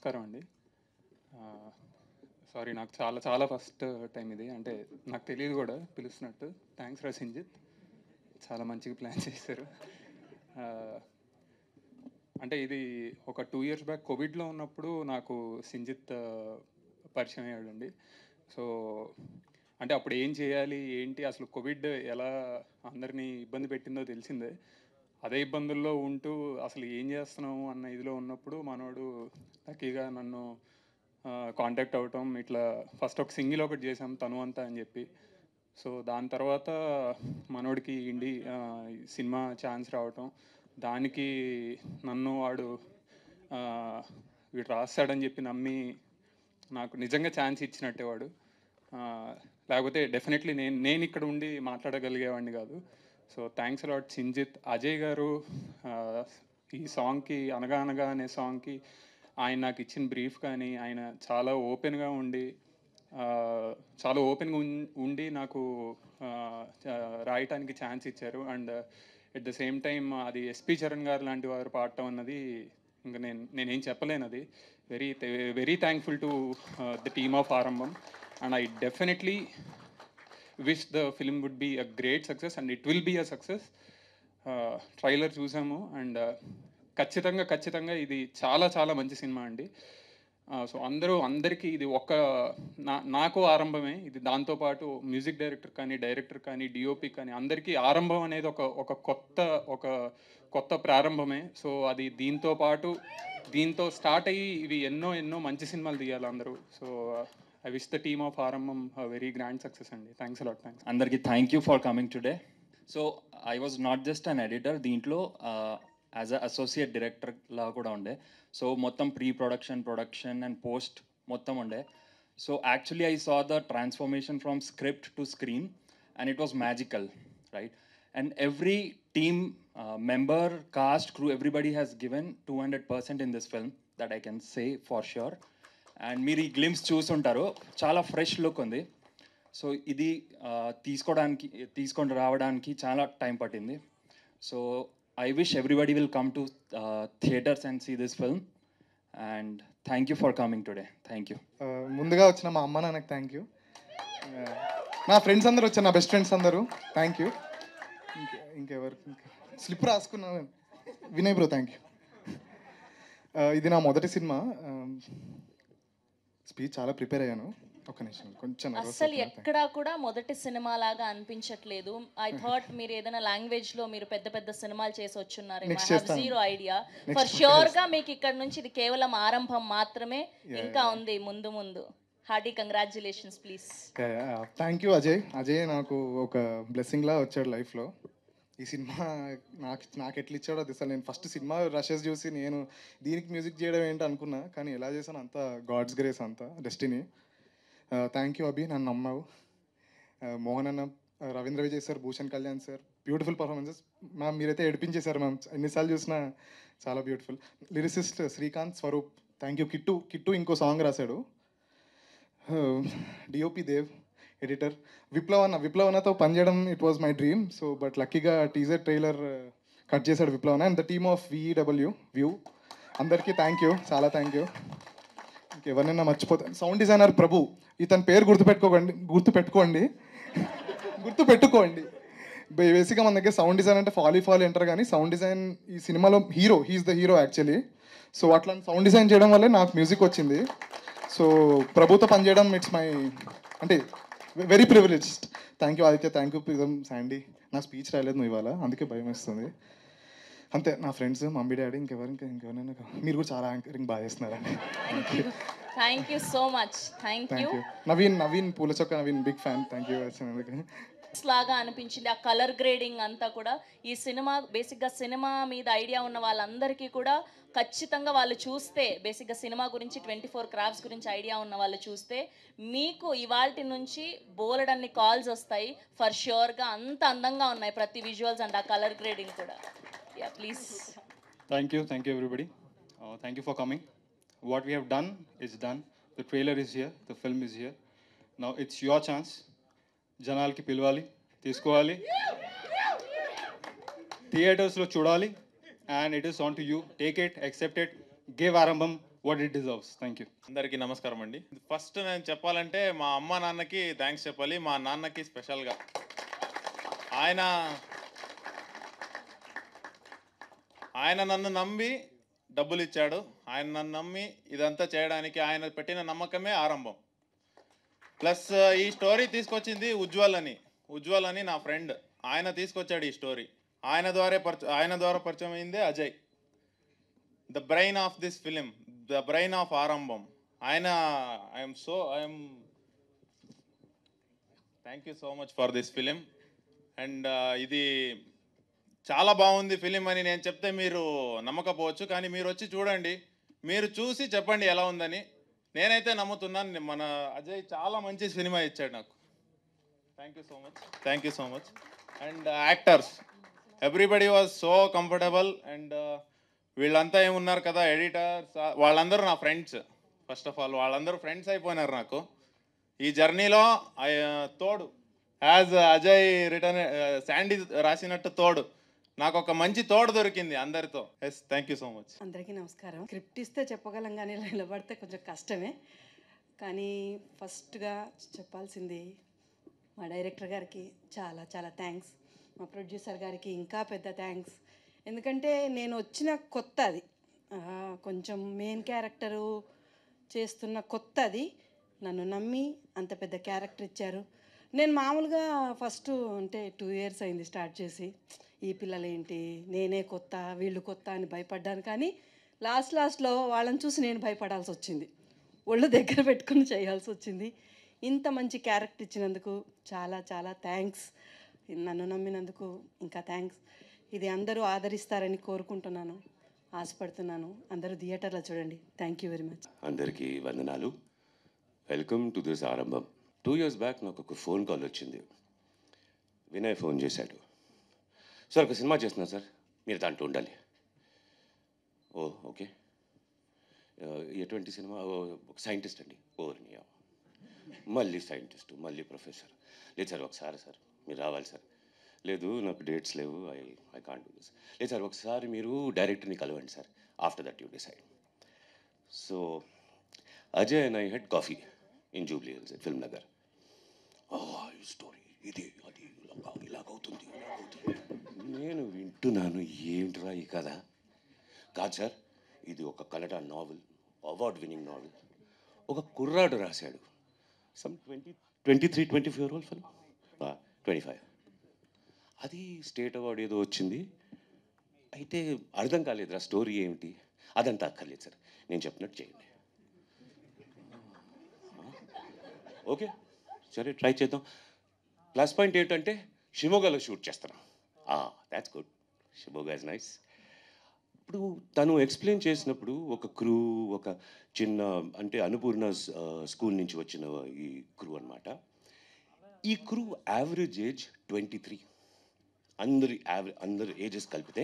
నమస్కారం అండి. సారీ, నాకు చాలా చాలా ఫస్ట్ టైం ఇది. అంటే నాకు తెలియదు కూడా పిలుస్తున్నట్టు. థ్యాంక్స్ రా సింజిత్, చాలా మంచిగా ప్లాన్ చేశారు. అంటే ఇది ఒక 2 ఇయర్స్ బ్యాక్ కోవిడ్లో ఉన్నప్పుడు నాకు సింజిత్ పరిచయం అయ్యాడండి. సో అంటే అప్పుడు ఏం చేయాలి ఏంటి, అసలు కోవిడ్ ఎలా అందరినీ ఇబ్బంది పెట్టిందో తెలిసిందే. అదే ఇబ్బందుల్లో ఉంటూ అసలు ఏం చేస్తున్నాము అన్న ఇదిలో ఉన్నప్పుడు మనోడు లక్కీగా నన్ను కాంటాక్ట్ అవ్వటం, ఇట్లా ఫస్ట్ ఒక సింగిల్ ఒకటి చేసాం తను అంతా అని చెప్పి. సో దాని తర్వాత మనోడికి సినిమా ఛాన్స్ రావటం, దానికి నన్ను వాడు వీడు రాస్తాడని చెప్పి నమ్మి నాకు నిజంగా ఛాన్స్ ఇచ్చినట్టే వాడు. లేకపోతే డెఫినెట్లీ నేను ఇక్కడ ఉండి మాట్లాడగలిగేవాడిని కాదు. So thanks a lot Sinjith. Ajay గారు ఈ సాంగ్కి అనగా అనగా అనే సాంగ్కి ఆయన నాకు ఇచ్చిన బ్రీఫ్ కానీ, ఆయన చాలా ఓపెన్గా ఉండి ఉండి నాకు రాయటానికి ఛాన్స్ ఇచ్చారు. And at the same time అది ఎస్పి చరణ్ గారు లాంటి వారు పాడటం అన్నది ఇంకా నేనేం చెప్పలేను. అది very very thankful to the team of Aarambham. And I definitely wish the film would be a great success and it will be a success. Trailer చూసాము అండ్ ఖచ్చితంగా ఇది చాలా చాలా మంచి సినిమా అండి. సో అందరికీ ఇది నాకు ఆరంభమే ఇది. దాంతోపాటు మ్యూజిక్ డైరెక్టర్ కానీ డిఓపి కానీ అందరికీ ఆరంభం అనేది ఒక కొత్త ప్రారంభమే. సో అది దీంతో స్టార్ట్ అయ్యి ఇవి ఎన్నో మంచి సినిమాలు తీయాలి అందరూ. So I wish the team of ఆరంభం వెరీ గ్రాండ్ సక్సెస్ అండి. Thanks a lot. థ్యాంక్స్ అందరికీ. Thank you for coming today. So I was not just an editor, దీంట్లో యాజ్ అ అసోసియేట్ డైరెక్టర్ లా కూడా ఉండే. సో మొత్తం ప్రొడక్షన్ అండ్ పోస్ట్ మొత్తం ఉండే. So actually I saw the transformation from script to screen and it was magical, right? And every team member, cast, crew, everybody has given 200% in this film, that I can say for sure. And మీరు ఈ glimpse చూస్తుంటారు, చాలా fresh look ఉంది. So ఇది తీసుకొని రావడానికి చాలా time పట్టింది. So I wish everybody will come to theatres and see this film. And thank you for coming today. Thank you. ముందుగా వచ్చిన మా అమ్మ నాన్నకి థ్యాంక్ యూ. నా ఫ్రెండ్స్ అందరూ వచ్చారు, నా బెస్ట్ ఫ్రెండ్స్ అందరూ థ్యాంక్ యూ. ఇంకెవరికి స్లిప్ రాసుకున్నాను, వినయ్ బ్రో థ్యాంక్ యూ. ఇది నా మొదటి సినిమా. స్పీచ్ చాలా ప్రిపేర్ అయ్యాను, ఒక్క నిమిషం కొంచెం. అసలు ఎక్కడా కూడా మొదటి సినిమా లాగా అనిపించట్లేదు. ఐ థాట్ మీరు ఏదైనా లాంగ్వేజ్ లో మీరు పెద్ద సినిమాలు చేసి వచ్చున్నారు. Zero idea. ఫర్ ష్యూర్ గా మీకు ఇక్కడ నుంచి ఇది కేవలం ఆరంభం మాత్రమే, ఇంకా ఉంది ముందు. Hearty congratulations please. Thank you Ajay నాకు ఒక బ్లెస్సింగ్ లా వచ్చాడు లైఫ్లో. ఈ సినిమా నాకు ఎట్లా ఇచ్చాడో అది అసలు నేను ఫస్ట్ సినిమా రషెస్ చూసి నేను దీనికి మ్యూజిక్ చేయడం ఏంటి అనుకున్నా, కానీ ఎలా చేశాను అంతా గాడ్స్ గ్రేస్, అంతా డెస్టినీ. థ్యాంక్ యూ అభి, నన్ను నమ్మావు. మోహన్ అన్న, Ravindra Vijay sir, Bhushan Kalyan sir, beautiful performances. Ma'am మీరైతే ఏడిపించేశారు మ్యామ్, ఎన్నిసార్లు చూసినా చాలా beautiful. Lyricist Srikanth, Swaroop thank you. Kittu ఇంకో సాంగ్ రాశాడు. డిఓపి దేవ్, ఎడిటర్ విప్లవన్నతో పనిచేయడం it was my dream. So but లక్కీగా టీజర్ ట్రైలర్ కట్ చేశాడు విప్లవన్న. And the team of view అందరికీ థ్యాంక్ యూ, చాలా థ్యాంక్ యూ. ఇంకెవరినైనా మర్చిపోతాను. సౌండ్ డిజైనర్ ప్రభు, ఇతని పేరు గుర్తుపెట్టుకోండి. బేసిక్గా మన దగ్గర సౌండ్ డిజైన్ అంటే ఫాలీ అంటారు, కానీ సౌండ్ డిజైన్ ఈ సినిమాలో he's the hero actually. So అట్లా సౌండ్ డిజైన్ చేయడం వల్లే నాకు మ్యూజిక్ వచ్చింది. సో ప్రభుతో పనిచేయడం ఇట్స్ మై అంటే very privileged. Thank you Aditya, thank you Prism, Sandy. నా స్పీచ్ రాలేదు నువ్వు ఇవాళ, అందుకే భయం వేస్తుంది. అంతే, నా ఫ్రెండ్స్, మమ్మీ డాడీ, ఇంకెవరైనా మీరు కూడా చాలా యాంకరింగ్ బాగా చేస్తున్నారండి. Thank you so much. Thank you. Naveen Poolachokka, Naveen big fan. Thank you. లాగా అనిపించింది ఆ కలర్ గ్రేడింగ్ అంతా కూడా. ఈ సినిమా బేసిక్గా సినిమా మీద ఐడియా ఉన్న వాళ్ళందరికీ కూడా ఖచ్చితంగా వాళ్ళు చూస్తే, బేసిక్గా సినిమా గురించి 24 క్రాఫ్ట్స్ గురించి ఐడియా ఉన్న వాళ్ళు చూస్తే మీకు ఇవాల్టి నుంచి బోలెడన్ని కాల్స్ వస్తాయి ఫర్ ష్యూర్గా. అంత అందంగా ఉన్నాయి ప్రతి విజువల్స్ అండ్ ఆ కలర్ గ్రేడింగ్ కూడా. Yeah please. Thank you everybody. Thank you for coming. What we have done is done. The trailer is here, the film is here. Now it's your chance. జనాలకి పిలవాలి, తీసుకోవాలి, థియేటర్స్లో చూడాలి. And it is on to you. Take it, accept it, give Arambam what it deserves. Thank you. అందరికీ నమస్కారం అండి. First నేను చెప్పాలంటే మా అమ్మ నాన్నకి థ్యాంక్స్ చెప్పాలి. మా నాన్నకి స్పెషల్గా ఆయన నన్ను నమ్మి డబ్బులు ఇచ్చాడు. ఆయన నన్ను నమ్మి ఇదంతా చేయడానికి ఆయన పెట్టిన నమ్మకమే ఆరంభం. ప్లస్ ఈ స్టోరీ తీసుకొచ్చింది ఉజ్వల్ అని నా ఫ్రెండ్. ఆయన తీసుకొచ్చాడు ఈ స్టోరీ. ఆయన ద్వారా పరిచయం అయిందే Ajay, the brain of this film, the brain of Aarambham. I'm thank you so much for this film. And ఇది చాలా బాగుంది ఫిలిం అని నేను చెప్తే మీరు నమ్మకపోవచ్చు, కానీ మీరు వచ్చి చూడండి, మీరు చూసి చెప్పండి ఎలా ఉందని. నేనైతే నమ్ముతున్నాను. మన అజయ్ చాలా మంచి సినిమా ఇచ్చాడు నాకు. Thank you so much. And actors everybody was so comfortable. And వీళ్ళంతా ఏమున్నారు కదా ఎడిటర్స్, వాళ్ళందరూ నా ఫ్రెండ్స్. ఫస్ట్ ఆఫ్ ఆల్ వాళ్ళందరూ ఫ్రెండ్స్ అయిపోయినారు నాకు ఈ జర్నీలో. తోడు యాజ్ అజయ్ రిటర్న్ శాండీ రాసినట్టు తోడు నాకు ఒక మంచి తోడు దొరికింది అందరితో. Yes, thank you so much. అందరికీ నమస్కారం. స్క్రిప్ట్ ఇస్తే చెప్పగలం కానీ నిలబడితే కొంచెం కష్టమే. కానీ ఫస్ట్గా చెప్పాల్సింది మా డైరెక్టర్ గారికి చాలా చాలా థ్యాంక్స్. మా ప్రొడ్యూసర్ గారికి ఇంకా పెద్ద థ్యాంక్స్. ఎందుకంటే నేను వచ్చిన కొత్త అది, కొంచెం మెయిన్ క్యారెక్టరు చేస్తున్న కొత్త అది. నన్ను నమ్మి అంత పెద్ద క్యారెక్టర్ ఇచ్చారు. నేను మామూలుగా ఫస్ట్ అంటే 2 years అయింది స్టార్ట్ చేసి, ఈ పిల్లలేంటి, నేనే కొత్త, వీళ్ళు కొత్త అని భయపడ్డాను. కానీ లాస్ట్లో వాళ్ళని చూసి నేను భయపడాల్సి వచ్చింది, ఒళ్ళు దగ్గర పెట్టుకుని చేయాల్సి వచ్చింది. ఇంత మంచి క్యారెక్టర్ ఇచ్చినందుకు చాలా చాలా థ్యాంక్స్. నన్ను నమ్మినందుకు ఇంకా థ్యాంక్స్. ఇది అందరూ ఆదరిస్తారని కోరుకుంటున్నాను, ఆశపడుతున్నాను. అందరూ థియేటర్లో చూడండి. Thank you very much. అందరికీ వందనాలు. వెల్కమ్ టు దిస్ ఆరంభం. 2 years బ్యాక్ నాకు ఒక ఫోన్ కాల్ వచ్చింది. వినయ్ ఫోన్ చేశాడు. సార్ ఒక సినిమా చేస్తున్నా సార్, మీరు దాంట్లో ఉండాలి. ఓ ఓకే, ఎటువంటి సినిమా? ఒక సైంటిస్ట్ అండి. ఓర్నియా, మళ్ళీ సైంటిస్ట్, మళ్ళీ ప్రొఫెసర్. లేదు సార్ ఒకసారి సార్ మీరు రావాలి సార్. లేదు నాకు డేట్స్ లేవు, ఐ కాంట్ డూ దిస్. లేదు సార్ ఒకసారి మీరు డైరెక్టర్ని కలవండి sir, after that you decide. So Ajay and I head coffee in Jubilee hills, film Nagar. ఈ స్టోరీ ఇది అది ఇలాగవుతుంది. నేను వింటున్నాను, ఏమిట్రా ఈ కథ? కాదు సార్, ఇది ఒక Kannada novel, award winning novel. ఒక కుర్రాడు రాశాడు. Some 23-24 year old film, 25. అది స్టేట్ అవార్డు ఏదో వచ్చింది. అయితే అర్థం కాలేదు ఆ స్టోరీ ఏమిటి, అదంతా అక్కర్లేదు సార్, నేను చెప్పినట్టు చేయండి. ఓకే సరే ట్రై చేద్దాం. ప్లస్ పాయింట్ ఏంటంటే షిమోగాలో షూట్ చేస్తున్నాం. That's good, Shimoga is nice. ఇప్పుడు తను ఎక్స్ప్లెయిన్ చేసినప్పుడు ఒక క్రూ, ఒక చిన్న అంటే అన్నపూర్ణ స్కూల్ నుంచి వచ్చిన ఈ క్రూ అనమాట. ఈ క్రూ యావరేజ్ ఏజ్ 23. అందరు ఏజెస్ కలిపితే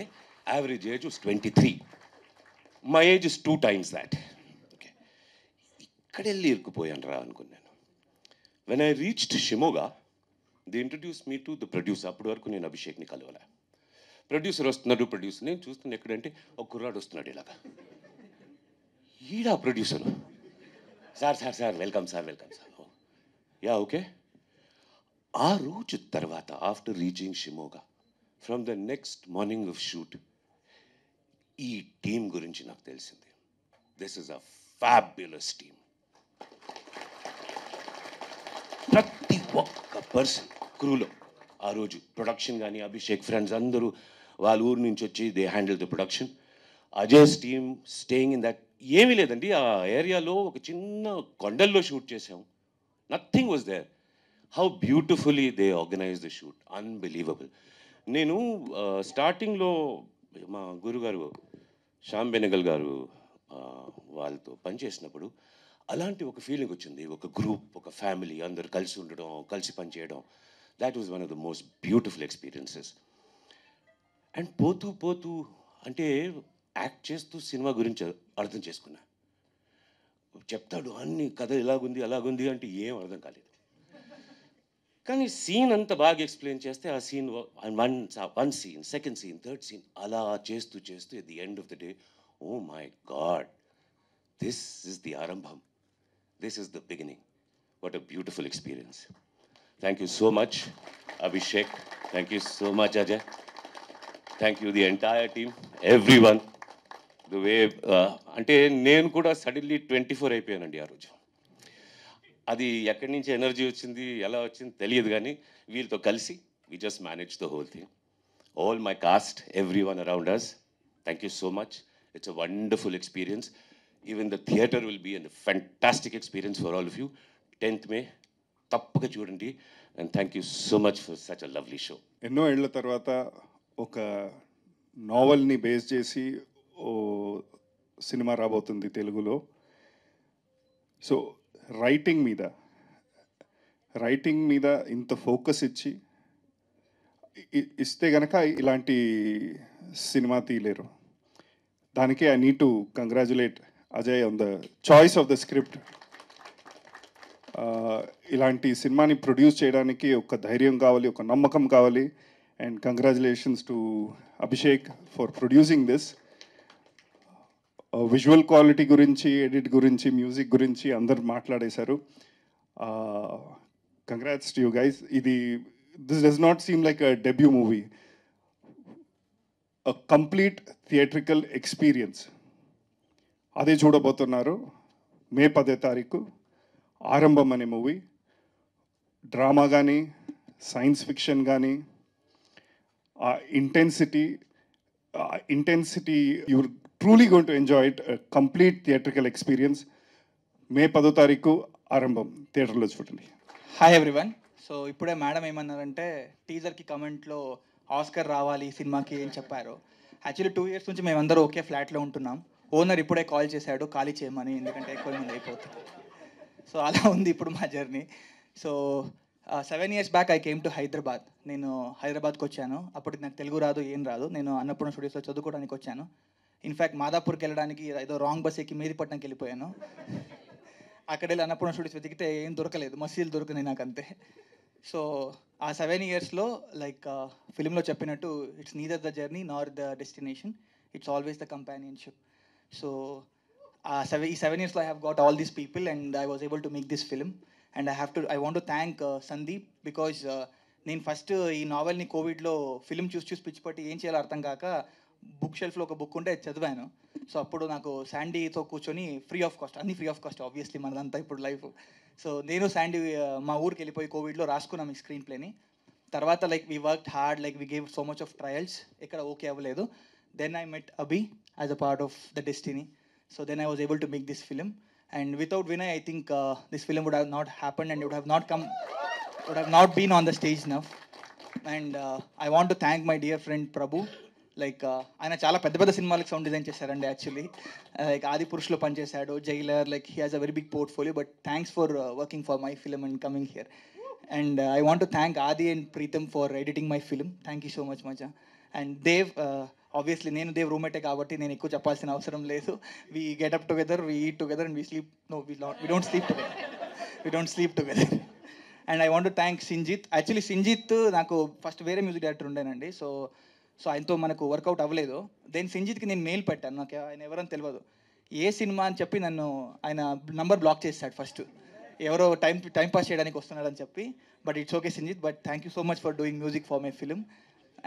average age 23. My age is 2 times that. Okay, ఇక్కడ వెళ్ళి ఇరుక్కుపోయాను రా అనుకున్నాను. When I reached Shimoga, the introduce me to the producer. అప్పటి వరకు నేను అభిషేక్ని కలవలే. ప్రొడ్యూసర్ వస్తున్నాడు, ప్రొడ్యూసర్ నేను చూస్తున్నా ఎక్కడంటే ఒక కుర్రాడు వస్తున్నాడు ఇలాగా. ఈడా producer, sir welcome sir. Yeah okay. ఆ రోజు తర్వాత after reaching Shimoga, from the next morning of shoot, ఈ టీం గురించి నాకు తెలిసింది. This is a fabulous team. ప్రతి ఒక్క పర్సన్ క్రూలో ఆ రోజు ప్రొడక్షన్ కానీ అభిషేక్ ఫ్రెండ్స్ అందరూ వాళ్ళ ఊరు నుంచి వచ్చి they handle the production. Ajay's team staying in that. ఏమీ లేదండి, ఆ ఏరియాలో ఒక చిన్న కొండల్లో షూట్ చేసాం. Nothing was there. How beautifully they organize the shoot, unbelievable. నేను స్టార్టింగ్లో మా గురుగారు శ్యామ్ బెనగల్ గారు వాళ్ళతో పనిచేసినప్పుడు అలాంటి ఒక ఫీలింగ్ వచ్చింది. ఒక గ్రూప్, ఒక ఫ్యామిలీ, అందరు కలిసి ఉండడం, కలిసి పనిచేయడం. That was one of the most beautiful experiences. And పోతూ అంటే యాక్ట్ చేస్తూ సినిమా గురించి అర్థం చేసుకున్నా. చెప్తాడు అన్ని కథ ఇలాగుంది అలాగుంది అంటే ఏం అర్థం కాలేదు. కానీ సీన్ అంతా బాగా ఎక్స్ప్లెయిన్ చేస్తే ఆ scene one scene, second scene, third scene అలా చేస్తూ at the end of the day, oh my god, this is the Arambham. This is the beginning. What a beautiful experience. Thank you so much, Abhishek. Thank you so much, Ajay. Thank you, the entire team, everyone. The way, అంటే నేను కూడా suddenly 24 అయిపోయానండి ఆ రోజు. అది ఎక్కడి నుంచి energy వచ్చింది, ఎలా వచ్చింది తెలియదు, కానీ వీళ్ళతో కలిసి we just managed the whole thing. All my cast, everyone around us, thank you so much. It's a wonderful experience. Even the theater will be a fantastic experience for all of you. 10th May, తప్పక చూడండి. And thank you so much for such a lovely show. ఎన్నో ఏళ్ల తర్వాత ఒక నావల్ని base చేసి ఓ cinema రాబోతుంది తెలుగులో. So writing మీద ఇంత ఫోకస్ ఇస్తే గనక ఇలాంటి సినిమా తీయలేరు. దానికి I need to congratulate Ajay on the choice of the script. ఇలాంటి సినిమాని ప్రొడ్యూస్ చేయడానికి ఒక ధైర్యం కావాలి, ఒక నమ్మకం కావాలి. And congratulations to Abhishek for producing this. Visual quality గురించి, ఎడిట్ గురించి, మ్యూజిక్ గురించి అందరు మాట్లాడేశారు. Congrats to you guys. This does not seem like a debut movie, a complete theatrical experience. అదే చూడబోతున్నారు మే 10వ తారీఖు ఆరంభం అనే మూవీ. డ్రామా కానీ, సైన్స్ ఫిక్షన్ కానీ, intensity you're truly going to enjoy it. Complete theatrical experience. May 10వ తారీఖు ఆరంభం, థియేటర్లో చూడండి. Hi everyone. సో ఇప్పుడే మేడం ఏమన్నారంటే టీజర్కి కమెంట్లో ఆస్కర్ రావాలి ఈ సినిమాకి అని చెప్పారు. యాక్చువల్లీ 2 years నుంచి మేమందరూ ఒకే ఫ్లాట్లో ఉంటున్నాం. ఓనర్ ఇప్పుడే కాల్ చేశాడు ఖాళీ చేయమని, ఎందుకంటే ఎక్కువ మంది అయిపోతుంది. సో అలా ఉంది ఇప్పుడు మా journey. So 7 years back I came to Hyderabad. నేను హైదరాబాద్కి వచ్చాను. అప్పటికి నాకు తెలుగు రాదు, ఏం రాదు. నేను అన్నపూర్ణ స్టూడియోస్లో చదువుకోవడానికి వచ్చాను. ఇన్ఫ్యాక్ట్ మాదాపూర్కి వెళ్ళడానికి ఏదో రాంగ్ బస్ ఎక్కి మేదిపట్నంకి వెళ్ళిపోయాను. అక్కడ వెళ్ళి అన్నపూర్ణ స్టూడియోస్ వెతికితే ఏం దొరకలేదు, మసీలు దొరికినాయి నాకు అంతే. సో ఆ 7 yearsలో లైక్ ఫిలింలో చెప్పినట్టు it's neither the journey nor the destination, it's always the companionship. So ఈ 7 yearsలో I have got all these people and I was able to make this film. And I want to thank Sandeep because నేను first ఈ నావెల్ని కోవిడ్లో film చూసి పిచ్చి పట్టి ఏం చేయాలో అర్థం కాక బుక్ షెల్ఫ్లో ఒక బుక్ ఉంటే చదివాను. సో అప్పుడు నాకు శాండీతో కూర్చొని ఫ్రీ ఆఫ్ కాస్ట్, అన్ని ఫ్రీ ఆఫ్ కాస్ట్ ఆబ్వియస్లీ మనదంతా ఇప్పుడు లైఫ్. సో నేను శాండీ మా ఊరికి వెళ్ళిపోయి కోవిడ్లో రాసుకున్నాం ఈ స్క్రీన్ ప్లేని. తర్వాత like we work hard, like we gave so much of trials, ఎక్కడ ఓకే అవ్వలేదు. Then I met Abhi as a part of the destiny. So then I was able to make this film, and without Vinay, I think this film would have not happened and it would have not been on the stage now. And I want to thank my dear friend Prabhu. Like ఆయన చాలా పెద్ద సినిమాలకు sound design చేశారండి actually. Like ఆది పురుషులో పనిచేశాడు, Jailer, like he has a very big portfolio. But thanks for working for my film and coming here. And I want to thank Aadi and Pritam for editing my film. Thank you so much మచా. And Dev, obviously నేను దేవ్ రూమ్మేటే కాబట్టి నేను ఎక్కువ చెప్పాల్సిన అవసరం లేదు. We get up together, we eat together and we sleep. No, we don't sleep together. And I want to thank Sinjith. Actually Sinjith నాకు ఫస్ట్ వేరే మ్యూజిక్ డైరెక్టర్ ఉండేనండి. సో ఆయనతో మనకు వర్కౌట్ అవ్వలేదు. దెన్ సింజిత్కి నేను మెయిల్ పెట్టాను, నాకు ఆయన ఎవరని తెలియదు. ఏ సినిమా అని చెప్పి నన్ను ఆయన నంబర్ బ్లాక్ చేశాడు ఫస్ట్. ఎవరో టైం పాస్ చేయడానికి వస్తున్నాడని చెప్పి. But it's okay Sinjith, but thank you so much for doing music for my film.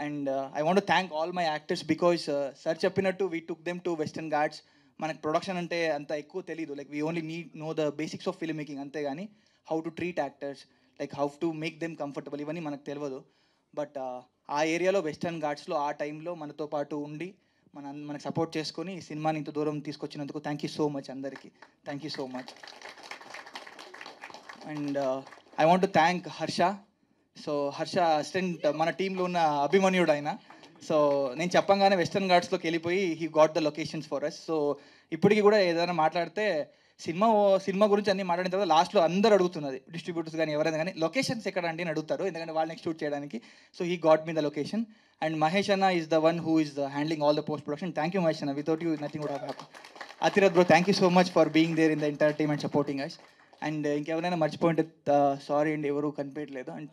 And I want to thank all my actors because sir చెప్పినట్టు we took them to Western Ghats. మనకు production అంటే అంత ఎక్కువ తెలియదు. Like we only know the basics of film making అంతే, కానీ how to treat actors, like how to make them comfortable, ఇవన్నీ మనకు తెలియదు. బట్ ఆ ఏరియాలో వెస్టర్న్ ఘాట్స్లో ఆ టైంలో మనతో పాటు ఉండి మనకు సపోర్ట్ చేసుకొని ఈ సినిమాని ఇంత దూరం తీసుకొచ్చినందుకు థ్యాంక్ యూ సో మచ్ అందరికీ. Thank you so much. And I want to thank Harsha. So Harsha assistant, మన టీంలో ఉన్న అభిమన్యుడు ఆయన. సో నేను చెప్పంగానే వెస్టర్న్ ఘాట్స్లోకి వెళ్ళిపోయి he got the locations for us. So ఇప్పటికీ కూడా ఏదైనా మాట్లాడితే సినిమా గురించి అన్ని మాట్లాడిన తర్వాత లాస్ట్లో అందరూ అడుగుతున్నది, డిస్ట్రిబ్యూటర్స్ కానీ ఎవరైనా కానీ, లొకేషన్స్ ఎక్కడ అండి అని అడుగుతారు, ఎందుకంటే వాళ్ళు నెక్స్ట్ షూట్ చేయడానికి. So he got me the location. And Mahesh అన్న is the one who is handling all the post production. Thank you Mahesh అన్న, without you nothing would have happen. Athirath bro, thank you so much for being there in the entire team and supporting us. And ఇంకెవరైనా మర్చిపోయింటే sorry అండి, ఎవరు కనిపించట్లేదు. And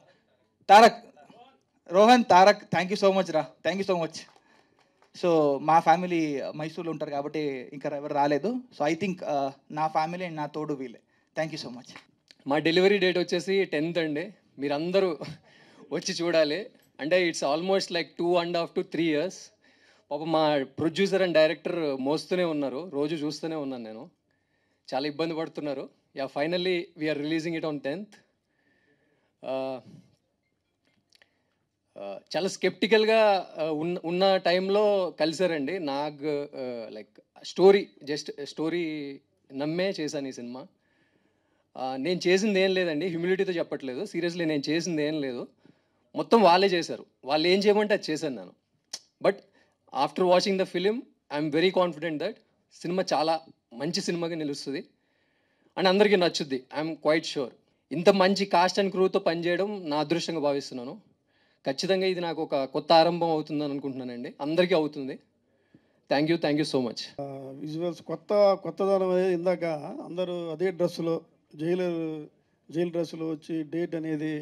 Rohan Tarak, thank you so much రా, thank you so much. So మా family మైసూర్లో ఉంటారు కాబట్టి ఇంకా ఎవరు రాలేదు. సో ఐ థింక్ నా ఫ్యామిలీ అండ్ నా తోడు వీళ్ళే. Thank you so much. మా డెలివరీ డేట్ వచ్చేసి 10th అండి. మీరందరూ వచ్చి చూడాలి. అంటే it's almost like 2.5 to 3 years. పాపం మా ప్రొడ్యూసర్ అండ్ డైరెక్టర్ మోస్తూనే ఉన్నారు, రోజు చూస్తూనే ఉన్నాను నేను. చాలా ఇబ్బంది పడుతున్నారు. Yeah, finally we are releasing it on 10th. చాలా స్కెప్టికల్గా ఉన్న టైంలో కలిసారండి. నాకు లైక్ స్టోరీ నమ్మే చేశాను ఈ సినిమా. నేను చేసింది ఏం లేదండి, హ్యూమిలిటీతో చెప్పట్లేదు, సీరియస్లీ నేను చేసింది ఏం లేదు, మొత్తం వాళ్ళే చేశారు. వాళ్ళు ఏం చేయమంటే అది చేశాను నేను. But after watching the film I'm very confident that cinema చాలా మంచి సినిమాగా నిలుస్తుంది అండ్ అందరికీ నచ్చుద్ది. I'm quite sure. ఇంత మంచి కాస్ట్ అండ్ క్రూతో పనిచేయడం నా అదృష్టంగా భావిస్తున్నాను. ఖచ్చితంగా ఇది నాకు ఒక కొత్త ఆరంభం అవుతుందని అనుకుంటున్నానండి. అందరికీ అవుతుంది. Thank you so much. Visuals కొత్తదనం అనేది ఇందాక అందరూ అదే డ్రెస్సులో జైలు డ్రెస్సులో వచ్చి డేట్ అనేది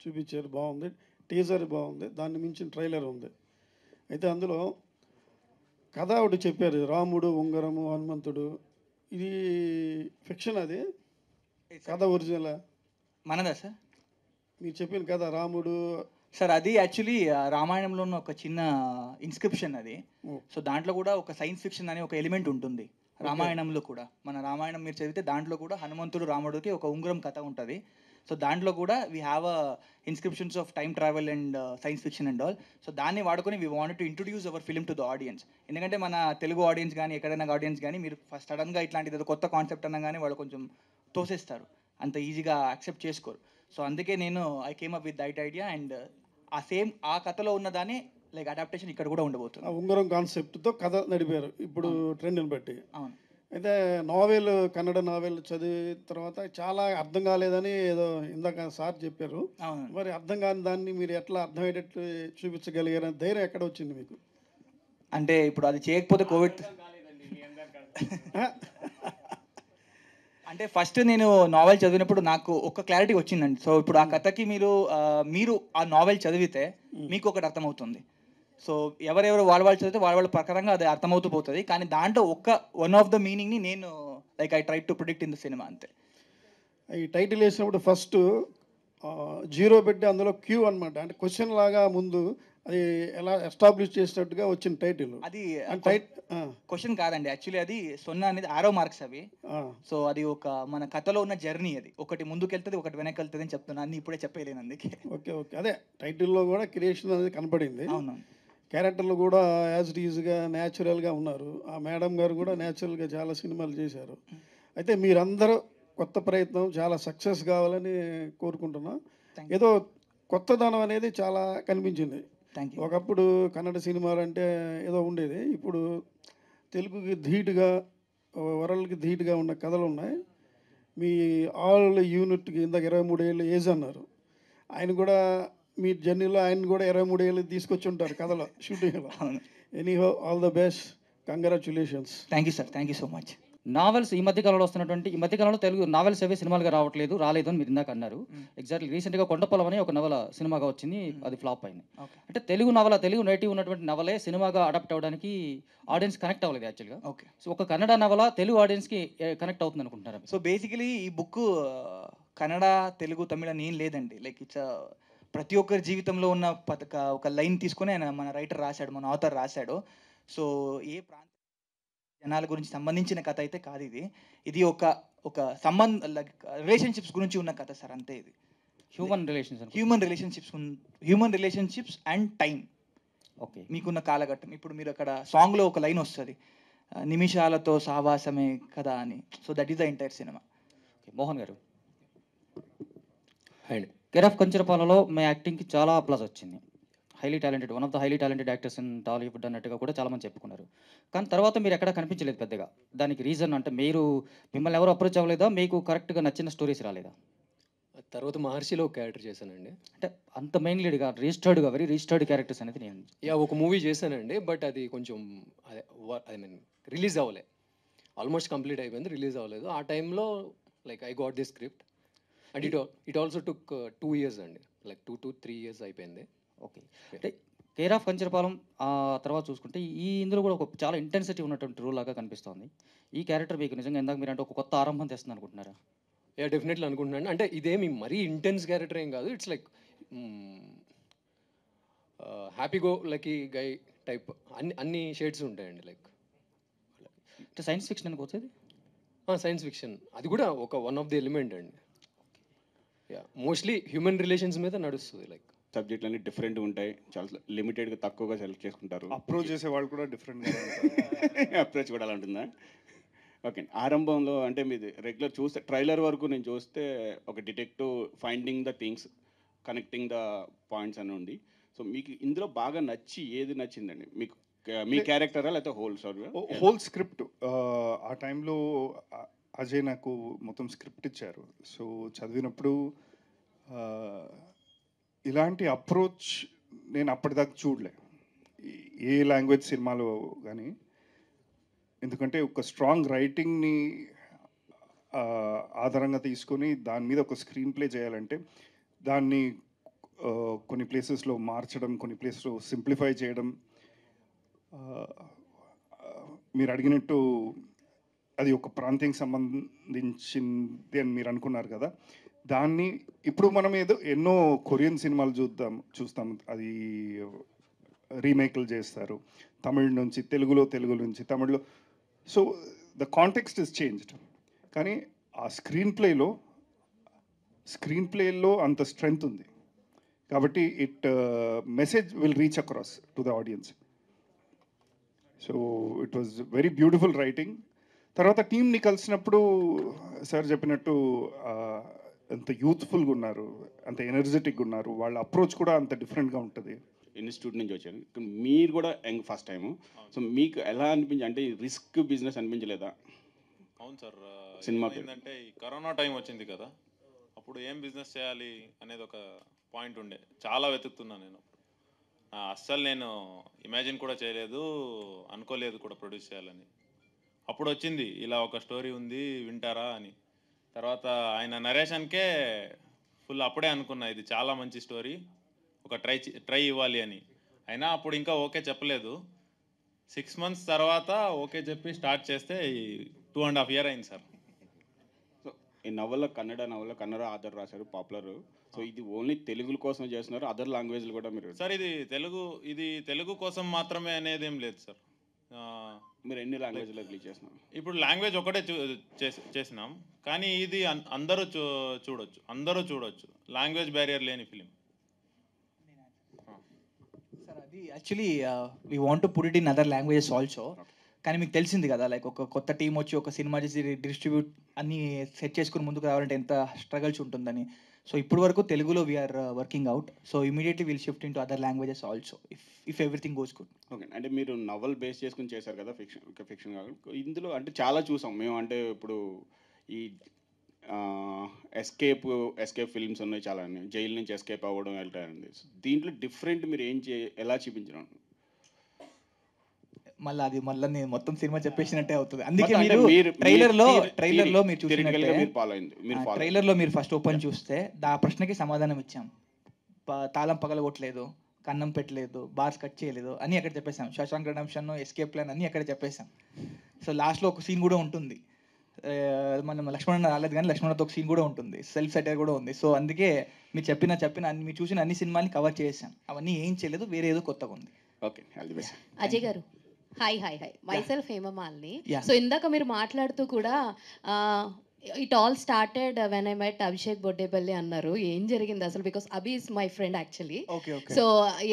చూపించారు, బాగుంది. టీజర్ బాగుంది, దాన్ని మించిన ట్రైలర్ ఉంది. అయితే అందులో కథ ఒకటి చెప్పారు, రాముడు, ఉంగరము, హనుమంతుడు. ఇది ఫిక్షన్, అది కథ ఒరిజినల్ మనదా సార్? మీరు చెప్పిన కథ రాముడు సార్ అది యాక్చువల్లీ రామాయణంలో ఉన్న ఒక చిన్న ఇన్స్క్రిప్షన్ అది. సో దాంట్లో కూడా ఒక సైన్స్ ఫిక్షన్ అనే ఒక ఎలిమెంట్ ఉంటుంది రామాయణంలో కూడా. మన రామాయణం మీరు చదివితే దాంట్లో కూడా హనుమంతుడు రాముడికి ఒక ఉంగరం కథ ఉంటుంది. సో దాంట్లో కూడా we have inscriptions of time travel and science fiction and all. So దాన్ని వాడుకొని we wanted to introduce hour film to the audience. ఎందుకంటే మన తెలుగు ఆడియన్స్ కానీ ఎక్కడైనా ఆడియన్స్ కానీ మీరు ఫస్ట్ సడన్గా ఇట్లాంటిది ఏదో కొత్త కాన్సెప్ట్ అన్నా కానీ వాళ్ళు కొంచెం తోసేస్తారు, అంత ఈజీగా యాక్సెప్ట్ చేసుకోరు. సో అందుకే నేను I came up with that idea and ఆ కథలో ఉన్నదాన్ని లైక్ అడాప్టేషన్ ఇక్కడ కూడా ఉండబోతుంది. ఉంగరం కాన్సెప్ట్తో కథ నడిపారు ఇప్పుడు ట్రెండ్ని బట్టి. అవును. అయితే కన్నడ నావెల్ చదివిన తర్వాత చాలా అర్థం కాలేదని ఏదో ఇందాక సార్ చెప్పారు. మరి అర్థం కాని దాన్ని మీరు ఎట్లా అర్థమయ్యేటట్లు చూపించగలిగారని ధైర్యం ఎక్కడ వచ్చింది మీకు? అంటే ఇప్పుడు అది చేయకపోతే కోవిడ్ అంటే ఫస్ట్ నేను నావెల్ చదివినప్పుడు నాకు ఒక క్లారిటీ వచ్చిందండి. సో ఇప్పుడు ఆ కథకి మీరు ఆ నావెల్ చదివితే మీకు ఒకటి అర్థమవుతుంది. సో ఎవరెవరు వాళ్ళు చదివితే వాళ్ళ ప్రకారంగా అది అర్థమవుతూ పోతుంది. కానీ దాంట్లో వన్ ఆఫ్ ద మీనింగ్ని నేను like I try to predict in the సినిమా అంతే. ఈ టైటిల్ వేసినప్పుడు ఫస్ట్ 0 పెట్టి అందులో క్యూ అనమాట, అంటే క్వశ్చన్ లాగా ముందు అది ఎలా ఎస్టాబ్లిష్ చేసినట్టుగా వచ్చిన టైటిల్. అది క్వశ్చన్ కాదండి, యాక్చువల్లీ అది 0 అనేది ఆరో మార్క్స్ అవి. సో అది ఒక మన కథలో ఉన్న జర్నీ, అది ఒకటి ముందుకు వెళ్తుంది ఒకటి వెనక్కి వెళ్తుంది అని చెప్తున్నాను, అన్ని ఇప్పుడే చెప్పలేను అందుకే. ఓకే, అదే టైటిల్లో కూడా క్రియేషన్ అనేది కనపడింది. అవును, క్యారెక్టర్లు కూడా యాజ్ ఇట్ ఈజ్గా న్యాచురల్గా ఉన్నారు. ఆ మేడం గారు కూడా న్యాచురల్గా చాలా సినిమాలు చేశారు. అయితే మీరందరూ కొత్త ప్రయత్నం చాలా సక్సెస్ కావాలని కోరుకుంటున్నాం. ఏదో కొత్తదనం అనేది చాలా కనిపించింది. ఒకప్పుడు కన్నడ సినిమాలు అంటే ఏదో ఉండేది, ఇప్పుడు తెలుగుకి ధీటుగా వరల్డ్కి ధీటుగా ఉన్న కథలు ఉన్నాయి. మీ ఆల్ యూనిట్కి ఇందాక 23 ఏళ్ళు ఏజ్ అన్నారు, ఆయన కూడా మీ జర్నీలో ఆయన కూడా 23 ఏళ్ళు తీసుకొచ్చి ఉంటారు కథలో షూటింగ్లో. Anyhow all the best, congratulations. Thank you sir, thank you so much. Novels ఈ మధ్యకాలంలో వస్తున్నటువంటి ఈ మధ్యకాలంలో తెలుగు నావెల్స్ ఏవే సినిమాలుగా రాలేదు అని మీరు ఇందాక అన్నారు. ఎగ్జాక్ట్లీ రీసెంట్గా కొండపొలం అని ఒక నవల సినిమాగా వచ్చింది, అది ఫ్లాప్ అయింది. అంటే తెలుగు నేటివ్ ఉన్నటువంటి నవలే సినిమాగా అడాప్ట్ అవ్వడానికి ఆడియన్స్ కనెక్ట్ అవ్వలేదు యాక్చువల్గా. ఓకే, సో ఒక కన్నడ నవల తెలుగు ఆడియన్స్కి కనెక్ట్ అవుతుంది అనుకుంటున్నారు? సో బేసికలీ ఈ బుక్ కన్నడ, తెలుగు, తమిళ అని ఏం లేదండి. లైక్ ఇట్స్ ప్రతి ఒక్కరి జీవితంలో ఉన్న ఒక లైన్ తీసుకొని ఆయన మన రైటర్ రాశాడు, మన ఆథర్ రాశాడు. సో ఏ ప్రాంత జనాల గురించి సంబంధించిన కథ అయితే కాదు ఇది. ఇది ఒక రిలేషన్షిప్స్ గురించి ఉన్న కథ సార్, అంతే. ఇది human relationships and time. Okay, మీకున్న కాలఘట్టం. ఇప్పుడు మీరు అక్కడ సాంగ్లో ఒక లైన్ వస్తుంది, నిమిషాలతో సావాసమే కదా అని. So that is the entire cinema. Okay, Mohan గారు. అండ్ కేర్ ఆఫ్ కంచరపాలలో మీ యాక్టింగ్కి చాలా ప్లస్ వచ్చింది. Highly talented, one of the highly talented actors in Tollywood అన్నట్టుగా కూడా చాలామంది చెప్పుకున్నారు. కానీ తర్వాత మీరు ఎక్కడ కనిపించలేదు పెద్దగా. దానికి రీజన్ అంటే మిమ్మల్ని ఎవరు అప్రోచ్ అవ్వలేదా, మీకు కరెక్ట్గా నచ్చిన స్టోరీస్ రాలేదా? తర్వాత మహర్షిలో ఒక క్యారెక్టర్ చేశానండి. అంటే అంత మెయిన్ లీడ్గా వెరీ రిజిస్టర్డ్ క్యారెక్టర్స్ అనేది నేను ఒక మూవీ చేశానండి. బట్ అది కొంచెం రిలీజ్ అవ్వలే, ఆల్మోస్ట్ కంప్లీట్ అయిపోయింది, రిలీజ్ అవ్వలేదు. ఆ టైంలో like I got the script and it also took 2 years అండి, లైక్ 2 to 3 years అయిపోయింది. ఓకే, అంటే కేర్ ఆఫ్ కంచరపాలెం తర్వాత చూసుకుంటే ఇందులో కూడా ఒక చాలా ఇంటెన్సిటీ ఉన్నటువంటి రోల్ లాగా కనిపిస్తుంది. ఈ క్యారెక్టర్ మీకు నిజంగా ఇందాక మీరు అంటే ఒక కొత్త ఆరంభం తెస్తుంది అనుకుంటున్నారా? డెఫినెట్లీ అనుకుంటున్నాను. అంటే ఇదేమి మరీ ఇంటెన్స్ క్యారెక్టర్ ఏం కాదు. It's like happy go lucky guy type అన్ని షేడ్స్ ఉంటాయండి. లైక్ అంటే సైన్స్ ఫిక్షన్ అనుకో వచ్చేది. సైన్స్ ఫిక్షన్ అది కూడా ఒక వన్ ఆఫ్ ది ఎలిమెంట్ అండి. మోస్ట్లీ హ్యూమన్ రిలేషన్స్ మీద నడుస్తుంది. లైక్ సబ్జెక్టులు అన్నీ డిఫరెంట్ ఉంటాయి, చాలా లిమిటెడ్గా తక్కువగా సెలెక్ట్ చేసుకుంటారు. అప్రోచ్ చేసే వాళ్ళు కూడా డిఫరెంట్గా అప్రోచ్ కూడా అలా ఉంటుందా? ఓకే. ఆరంభంలో అంటే మీది రెగ్యులర్ చూస్తే ట్రైలర్ వరకు నేను చూస్తే ఒక detective finding the things, connecting the points అని ఉంది. సో మీకు ఇందులో బాగా నచ్చి ఏది నచ్చిందండి మీకు? మీ క్యారెక్టరా లేకపోతే హోల్ స్టోరీ? Whole script. ఆ టైంలో అజయ్ నాకు మొత్తం స్క్రిప్ట్ ఇచ్చారు. సో చదివినప్పుడు ఇలాంటి అప్రోచ్ నేను అప్పటిదాకా చూడలే ఏ లాంగ్వేజ్ సినిమాలో కానీ. ఎందుకంటే ఒక స్ట్రాంగ్ రైటింగ్ని ఆధారంగా తీసుకొని దాని మీద ఒక స్క్రీన్ ప్లే చేయాలంటే దాన్ని కొన్ని ప్లేసెస్లో మార్చడం, కొన్ని ప్లేసెస్లో సింప్లిఫై చేయడం. మీరు అడిగినట్టు అది ఒక ప్రాంతానికి సంబంధించింది అని మీరు అనుకున్నారు కదా, దాన్ని ఇప్పుడు మనం ఎన్నో కొరియన్ సినిమాలు చూస్తాం, అది రీమేక్లు చేస్తారు తమిళ నుంచి తెలుగు నుంచి తమిళ్లో. So the context is changed. కానీ ఆ స్క్రీన్ ప్లేలో అంత స్ట్రెంగ్త్ ఉంది కాబట్టి message will reach across to the audience. So it was very beautiful writing. తర్వాత టీంని కలిసినప్పుడు సార్ చెప్పినట్టు అంత యూత్ఫుల్గా ఉన్నారు, అంత ఎనర్జెటిక్గా ఉన్నారు, వాళ్ళ అప్రోచ్ కూడా అంత డిఫరెంట్గా ఉంటుంది. ఇన్స్టిట్యూట్ నుంచి వచ్చాను, మీరు కూడా ఫస్ట్ టైము. సో మీకు ఎలా అనిపించి, అంటే రిస్క్ బిజినెస్ అనిపించలేదా? అవును సార్. సినిమా ఏంటంటే ఈ కరోనా టైం వచ్చింది కదా, అప్పుడు ఏం బిజినెస్ చేయాలి అనేది ఒక పాయింట్ ఉండే. చాలా వెతుకుతున్నాను నేను. అస్సలు నేను ఇమాజిన్ కూడా చేయలేదు, అనుకోలేదు కూడా ప్రొడ్యూస్ చేయాలని. అప్పుడు వచ్చింది ఇలా ఒక స్టోరీ ఉంది వింటారా అని. తర్వాత ఆయన నరేషన్కే ఫుల్ అప్పుడే అనుకున్నా ఇది చాలా మంచి స్టోరీ, ఒక ట్రై ఇవ్వాలి అని. అయినా అప్పుడు ఇంకా ఓకే చెప్పలేదు. 6 months తర్వాత ఓకే చెప్పి స్టార్ట్ చేస్తే 2.5 years అయింది సార్. సో ఈ నవల కన్నడ ఆధార్ రాశారు, పాపులర్. సో ఇది ఓన్లీ తెలుగు కోసం చేస్తున్నారు, అదర్ లాంగ్వేజ్లు కూడా మీరు? సార్ ఇది తెలుగు కోసం మాత్రమే అనేది ఏం లేదు సార్. మీరు ఎన్ని లాంగ్వేజ్లో రిలీజ్ చేస్తున్నారు? ఇప్పుడు లాంగ్వేజ్ ఒకటే చేసినాం, కానీ ఇది అందరూ చూడొచ్చు. లాంగ్వేజ్ బ్యారియర్ లేని ఫిలిం. సార్ అది actually we want to put it in other languages also. కానీ మీకు తెలిసింది కదా, లైక్ ఒక కొత్త టీం వచ్చి ఒక సినిమా చేసి డిస్ట్రిబ్యూట్ అన్నీ సెట్ చేసుకుని ముందుకు రావాలంటే ఎంత స్ట్రగల్స్ ఉంటుందని. సో ఇప్పుడు వరకు తెలుగులో we are working out. So immediately will shift in to other languages also if everything goes good. Okay. అంటే మీరు నవల్ బేస్ చేసుకుని చేశారు కదా, ఫిక్షన్ కాదు ఇందులో. అంటే చాలా చూసాం మేము, అంటే ఇప్పుడు ఈ ఎస్కేప్ ఫిల్మ్స్ ఉన్నాయి చాలా, జైలు నుంచి ఎస్కేప్ అవ్వడం వెళ్తారండి. దీంట్లో డిఫరెంట్ మీరు ఎలా చూపించడం? మళ్ళీ నేను మొత్తం సినిమా చెప్పేసినట్టే అవుతుంది. అందుకే ట్రైలర్లో మీరు ఫస్ట్ ఓపెన్ చూస్తే ఆ ప్రశ్నకి సమాధానం ఇచ్చాం. తాళం పగలగొట్టలేదు, కన్నం పెట్టలేదు, బార్స్ కట్ చేయలేదు అని అక్కడ చెప్పేసాం. శశాంక్ రిడెంప్షన్, ఎస్కేప్ ప్లాన్ అన్నీ అక్కడ చెప్పేసాం. సో లాస్ట్లో ఒక సీన్ కూడా ఉంటుంది, మనం లక్ష్మణ రాలేదు కానీ లక్ష్మణతో ఒక సీన్ కూడా ఉంటుంది, సెల్ఫ్ సెటర్ కూడా ఉంది. సో అందుకే మీరు చెప్పిన మీరు చూసిన అన్ని సినిమాని కవర్ చేసాం. అవన్నీ ఏం చేయలేదు, వేరే ఏదో కొత్తగా ఉంది. ఓకే. అజయ్ గారు హాయ్ మైసెల్ఫ్ హేమమాలిని. సో ఇందాక మీరు మాట్లాడుతూ కూడా it all started when I met Abhishek Boddepalli అన్నారు. ఏం జరిగింది అసలు? Because Abhi is my friend actually. So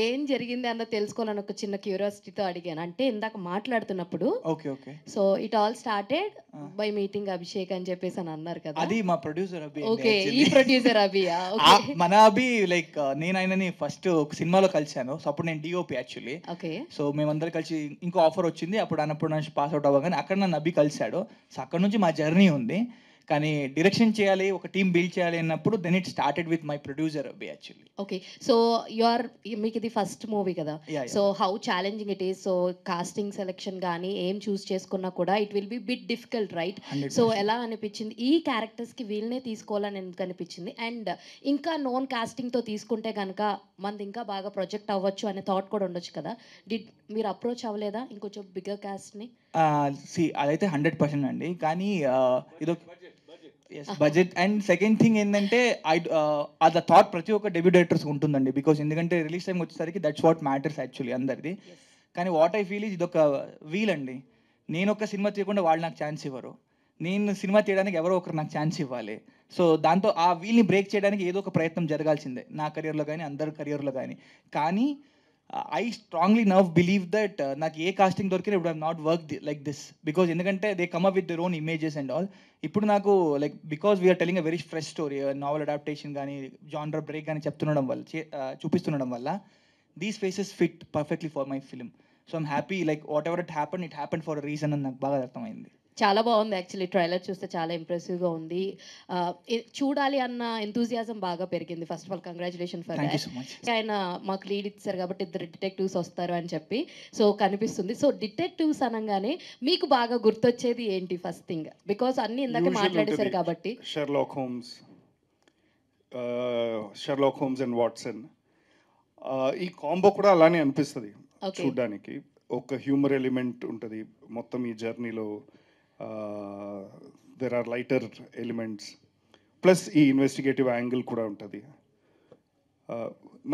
ఏం జరిగింది అన్న తెలుసుకోవాలని ఒక చిన్న క్యూరియాసిటీతో అడిగాను. అంటే ఇందాక మాట్లాడుతున్నప్పుడు so it all started by meeting Abhishek అని చెప్పేసి అని అన్నారు కదా, అది మా ప్రొడ్యూసర్ అభి. ఓకే, ఈ ప్రొడ్యూసర్ అభియా? మన అభి లైక్ నేను ఆయనని ఫస్ట్ ఒక సినిమాలో కలిశాను. సో అప్పుడు నేను డిఓపి యాక్చువల్లీ. ఓకే. సో మేమందరం కలిసి ఇంకో ఆఫర్ వచ్చింది, అప్పుడు అన్నప్పుడు నుంచి పాస్ అవుట్ అవ్వగానే అక్కడ నన్ను అభి కలిశాడు. సో అక్కడ నుంచి మా జర్నీ ఉంది. కానీ డైరెక్షన్ చేయాలి, ఒక టీమ్ బిల్డ్ చేయాలి అన్నప్పుడు then it started with my producer Abbi actually. Okay, so మీకు ఇది ఫస్ట్ మూవీ కదా, so how challenging it is? So casting selection కానీ ఏం చూస్ చేసుకున్నా కూడా it will be bit difficult, right? So ఎలా అనిపించింది ఈ క్యారెక్టర్స్కి వీళ్ళనే తీసుకోవాలని ఎందుకు అనిపించింది? అండ్ ఇంకా నోన్ కాస్టింగ్తో తీసుకుంటే కనుక మనది ఇంకా బాగా ప్రొజెక్ట్ అవ్వచ్చు అనే థాట్ కూడా ఉండొచ్చు కదా, మీరు అప్రోచ్ అవ్వలేదా ఇంకొంచెం బిగ్గర్ కాస్ట్ని? అదైతే 100% అండి, కానీ ఇదొక బడ్జెట్. అండ్ సెకండ్ థింగ్ ఏంటంటే అది థాట్ ప్రతి ఒక్క డెబ్యూ డైరెక్టర్స్ ఉంటుందండి, బికాస్ ఎందుకంటే రిలీజ్ టైం వచ్చేసరికి దట్స్ వాట్ మ్యాటర్స్ యాక్చువల్లీ అందరిది. కానీ వాట్ ఐ ఫీల్ ఇదొక వీల్ అండి. నేను ఒక సినిమా తీయకుండా వాళ్ళు నాకు ఛాన్స్ ఇవ్వరు, నేను సినిమా తీయడానికి ఎవరో ఒకరు నాకు ఛాన్స్ ఇవ్వాలి. సో దాంతో ఆ వీల్ని బ్రేక్ చేయడానికి ఏదో ఒక ప్రయత్నం జరగాల్సిందే, నా కెరియర్లో కానీ అందరి కెరియర్లో కానీ I strongly now believe that నాకు ఏ కాస్టింగ్ దొరికినా ఇప్పుడు I not work like this, because ఎందుకంటే they come up with their own images and all. ఇప్పుడు నాకు like because we're telling a very fresh story, novel adaptation కానీ genre break కానీ చూపిస్తుండడం వల్ల these faces fit perfectly for my film. So I'm happy, like whatever it happen for a reason అని నాకు బాగా అర్థమైంది. చాలా బాగుంది యాక్చువల్లీ, ట్రైలర్ చూస్తే చాలా ఇంప్రెసివ్గా ఉంది. చూడాలి అన్న ఎంతూజియాజం బాగా పెరిగింది. First of all congratulation for that. ఆయన మాకు లీడ్ ఇచ్చారు కాబట్టి 2 డిటెక్టివ్స్ వస్తారు అని చెప్పి సో కనిపిస్తుంది. సో డిటెక్టివ్స్ అనగానే మీకు బాగా గుర్తొచ్చేది ఏంటి ఫస్ట్ థింగ్? బికాస్ అన్ని ఇందాక మాట్లాడేశారు కాబట్టి. షెర్లాక్ హోమ్స్ అండ్ వాట్సన్, ఈ కాంబో కూడా అలానే అనిపిస్తుంది చూడ్డానికి. ఒక హ్యూమర్ ఎలిమెంట్ ఉంటుంది మొత్తం ఈ జర్నీలో, there are lighter elements, plus ఈ ఇన్వెస్టిగేటివ్ యాంగిల్ కూడా ఉంటుంది.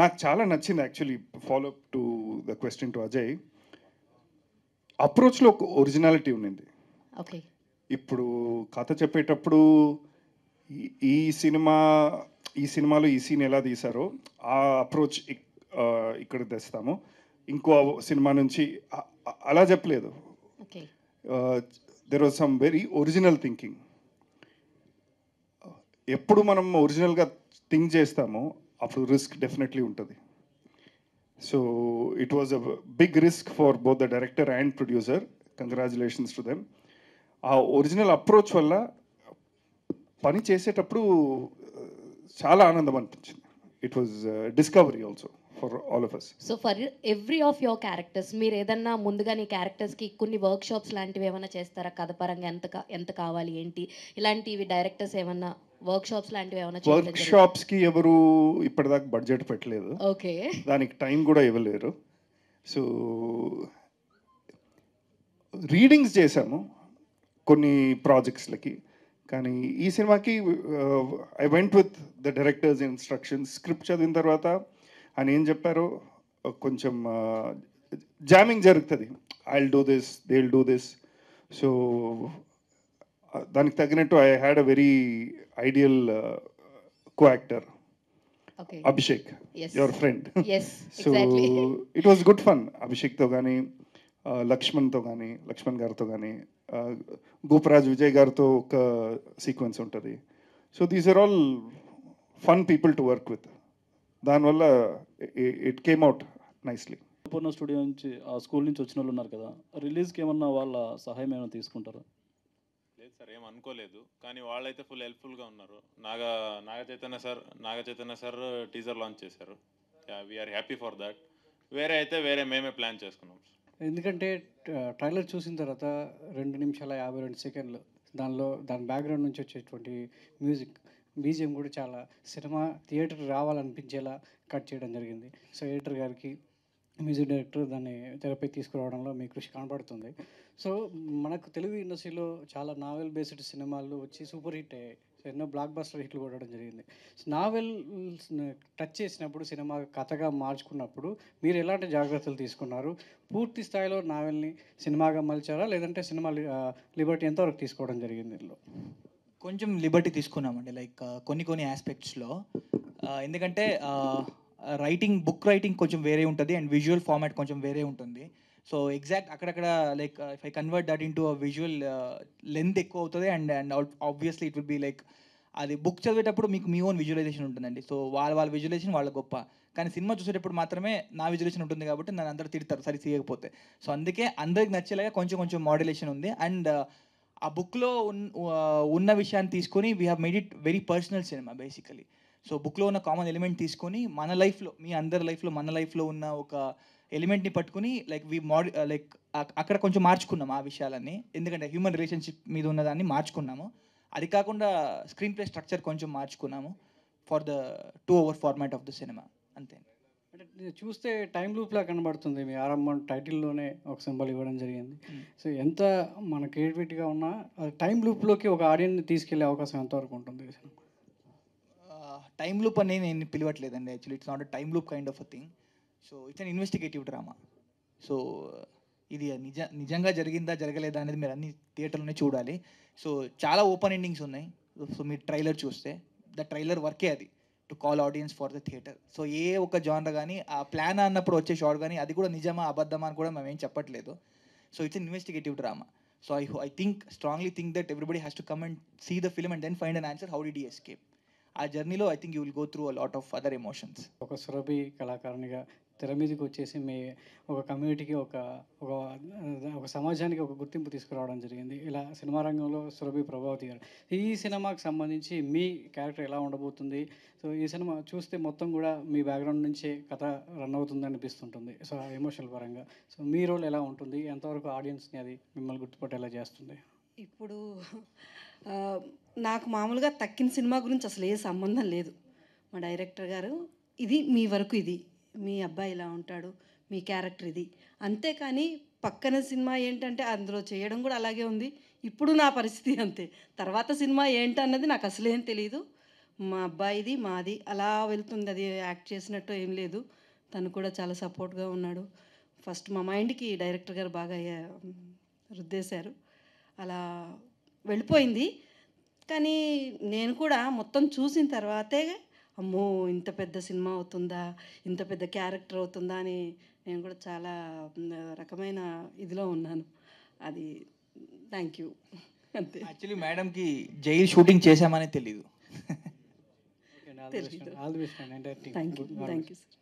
నాకు చాలా నచ్చింది actually. Follow up to the question to Ajay, అప్రోచ్లో ఒక ఒరిజినాలిటీ ఉన్నింది. ఇప్పుడు కథ చెప్పేటప్పుడు ఈ సినిమాలో ఈ సీన్ ఎలా తీశారో ఆ అప్రోచ్ ఇక్కడ తెస్తాము, ఇంకో సినిమా నుంచి అలా చెప్పలేదు. There was some very original thinking. ఎప్పుడు మనం ఒరిజినల్గా థింక్ చేస్తామో అప్పుడు రిస్క్ డెఫినెట్లీ ఉంటుంది. So it was a big risk for both the director and producer. Congratulations to them. ఆ ఒరిజినల్ అప్రోచ్ వల్ల పని చేసేటప్పుడు చాలా ఆనందం అనిపించింది. It was discovery also for all of us. So for every of your characters మీరు ఏదన్నా ముందుగా నీ క్యారెక్టర్స్కి కొన్ని వర్క్ షాప్స్ లాంటివి ఏమైనా చేస్తారా? కథ పరంగా ఎంత కావాలి ఏంటి ఇలాంటివి డైరెక్టర్స్ ఏమన్నా వర్క్ షాప్స్ లాంటివి ఏమైనా? వర్క్ షాప్స్కి ఎవరు ఇప్పటిదాకా బడ్జెట్ పెట్టలేదు, ఓకే, దానికి టైం కూడా ఇవ్వలేరు. సో రీడింగ్స్ చేశాము కొన్ని ప్రాజెక్ట్స్లకి, కానీ ఈ సినిమాకి I went with the director's instructions. Script చదివిన తర్వాత ఆయన ఏం చెప్పారో కొంచెం జామింగ్ జరుగుతుంది. I will do this, they will do this. So దానికి తగినట్టు I had a very ideal co actor, Abhishek, your friend. So it was good fun. అభిషేక్తో కానీ లక్ష్మణ్ గారితో కానీ గోపరాజ్ విజయ్ గారితో ఒక సీక్వెన్స్ ఉంటుంది. So these are all fun people to work with. దానివల్ల it came out nicely. Poorna studio నుంచి ఆ స్కూల్ నుంచి వచ్చిన వాళ్ళు ఉన్నారు కదా, రిలీజ్కి ఏమన్నా వాళ్ళ సహాయం ఏమైనా తీసుకుంటారా? లేదు సార్, ఏం అనుకోలేదు, కానీ వాళ్ళైతే ఫుల్ హెల్ప్ఫుల్గా ఉన్నారు. Naga Chaitanya sir teaser launch చేశారు. We are happy for that. వేరే మేమే ప్లాన్ చేసుకున్నాం. ఎందుకంటే ట్రైలర్ చూసిన తర్వాత 2 నిమిషాల 52 సెకండ్లు దాని బ్యాక్గ్రౌండ్ నుంచి వచ్చేటువంటి బీజిఎం కూడా చాలా సినిమా థియేటర్ రావాలనిపించేలా కట్ చేయడం జరిగింది. సో ఎడిటర్ గారికి, మ్యూజిక్ డైరెక్టర్ దాన్ని తెరపై తీసుకురావడంలో మీ కృషి కనబడుతుంది. సో మనకు తెలుగు ఇండస్ట్రీలో చాలా నావెల్ బేస్డ్ సినిమాలు వచ్చి సూపర్ హిట్ అయ్యాయి. సో ఎన్నో బ్లాక్ బస్టర్ హిట్లు కొట్టడం జరిగింది. నావెల్ టచ్ చేసినప్పుడు సినిమా కథగా మార్చుకున్నప్పుడు మీరు ఎలాంటి జాగ్రత్తలు తీసుకున్నారు? పూర్తి స్థాయిలో నావెల్ని సినిమాగా మలిచారా, లేదంటే సినిమా లిబర్టీ ఎంతవరకు తీసుకోవడం జరిగింది? ఇందులో కొంచెం లిబర్టీ తీసుకున్నామండి, లైక్ కొన్ని ఆస్పెక్ట్స్లో. ఎందుకంటే బుక్ రైటింగ్ కొంచెం వేరే ఉంటుంది అండ్ విజువల్ ఫార్మాట్ కొంచెం వేరే ఉంటుంది. సో ఎగ్జాక్ట్ అక్కడక్కడ like if I convert that into a visual length ఎక్కువ అవుతుంది and obviously it will be like అది బుక్ చదివేటప్పుడు మీకు మీ ఓన్ విజువలైజేషన్ ఉంటుందండి. సో వాళ్ళ విజువలైజేషన్ వాళ్ళ గొప్ప, కానీ సినిమా చూసేటప్పుడు మాత్రమే నా విజువలైజేషన్ ఉంటుంది కాబట్టి నన్ను అందరూ తిడతారు సరి తీయకపోతే. సో అందుకే అందరికి నచ్చేలాగా కొంచెం మాడ్యులేషన్ ఉంది. అండ్ ఆ బుక్లో ఉన్న విషయాన్ని తీసుకొని we have made it very personal cinema basically. So బుక్లో ఉన్న కామన్ ఎలిమెంట్ తీసుకొని మన లైఫ్లో, మీ అందరి లైఫ్లో, మన లైఫ్లో ఉన్న ఒక ఎలిమెంట్ని పట్టుకుని లైక్ లైక్ అక్కడ కొంచెం మార్చుకున్నాం ఆ విషయాలన్నీ, ఎందుకంటే హ్యూమన్ రిలేషన్షిప్ మీద ఉన్నదాన్ని మార్చుకున్నాము. అది కాకుండా స్క్రీన్ ప్లే స్ట్రక్చర్ కొంచెం మార్చుకున్నాము for the 2 hour format of the సినిమా, అంతే. అంటే చూస్తే టైం లూప్లా కనబడుతుంది. మీ ఆరంభం టైటిల్లోనే ఒక సింబల్ ఇవ్వడం జరిగింది. సో ఎంత మన క్రియేటివిటీగా ఉన్నా టైం లూప్లోకి ఒక ఆడియన్ని తీసుకెళ్లే అవకాశం ఎంతవరకు ఉంటుంది? టైం లూప్ అని నేను పిలవట్లేదండి, actually it's not a time loop kind of a thing. So it's an investigative drama. So ఇది నిజంగా జరిగిందా జరగలేదా అనేది మీరు అన్ని థియేటర్లోనే చూడాలి. సో చాలా ఓపెన్ ఎండింగ్స్ ఉన్నాయి. సో మీరు ట్రైలర్ చూస్తే ద ట్రైలర్ వర్కే అది to call audience for the theater. So ఏ ఒక జానర్ కానీ ఆ ప్లాన్ అన్నప్పుడు వచ్చే షాట్ కానీ అది కూడా నిజమా అబద్ధమా అని కూడా మేము ఏం చెప్పట్లేదు. So it's an investigative drama. So I strongly think that everybody has to come and see the film and then find an answer how did he escape. ఆ జర్నీలో I think you will go through a lot of other emotions. ఒక సురభి కళాకారునిగా తెర మీదకి వచ్చేసి మీ ఒక కమ్యూనిటీకి ఒక సమాజానికి ఒక గుర్తింపు తీసుకురావడం జరిగింది. ఇలా సినిమా రంగంలో సురభి ప్రభావతి గారు, ఈ సినిమాకి సంబంధించి మీ క్యారెక్టర్ ఎలా ఉండబోతుంది? సో ఈ సినిమా చూస్తే మొత్తం కూడా మీ బ్యాక్గ్రౌండ్ నుంచే కథ రన్ అవుతుంది అనిపిస్తుంటుంది. సో ఎమోషనల్ పరంగా సో మీ రోల్ ఎలా ఉంటుంది? ఎంతవరకు ఆడియన్స్ని అది మిమ్మల్ని గుర్తుపట్టేలా చేస్తుంది? ఇప్పుడు నాకు మామూలుగా తక్కిన సినిమా గురించి అసలు ఏ సంబంధం లేదు. మా డైరెక్టర్ గారు ఇది మీ వరకు, ఇది మీ అబ్బాయి ఇలా ఉంటాడు, మీ క్యారెక్టర్ ఇది, అంతేకాని పక్కన సినిమా ఏంటంటే అందులో చేయడం కూడా అలాగే ఉంది, ఇప్పుడు నా పరిస్థితి అంతే, తర్వాత సినిమా ఏంటన్నది నాకు అసలేం తెలియదు. మా అబ్బాయిది మాది అలా వెళ్తుంది, అది యాక్ట్ చేసినట్టు ఏం లేదు. తను కూడా చాలా సపోర్ట్గా ఉన్నాడు. ఫస్ట్ మా మైండ్కి డైరెక్టర్ గారు బాగా రుద్దేశారు, అలా వెళ్ళిపోయింది. కానీ నేను కూడా మొత్తం చూసిన తర్వాతే అమ్మో ఇంత పెద్ద సినిమా అవుతుందా, ఇంత పెద్ద క్యారెక్టర్ అవుతుందా అని నేను కూడా చాలా రకమైన ఇదిలో ఉన్నాను. అది థ్యాంక్ యూ అంతే. యాక్చువల్లీ మేడంకి జైలు షూటింగ్ చేశామని తెలీదు. Thank you sir.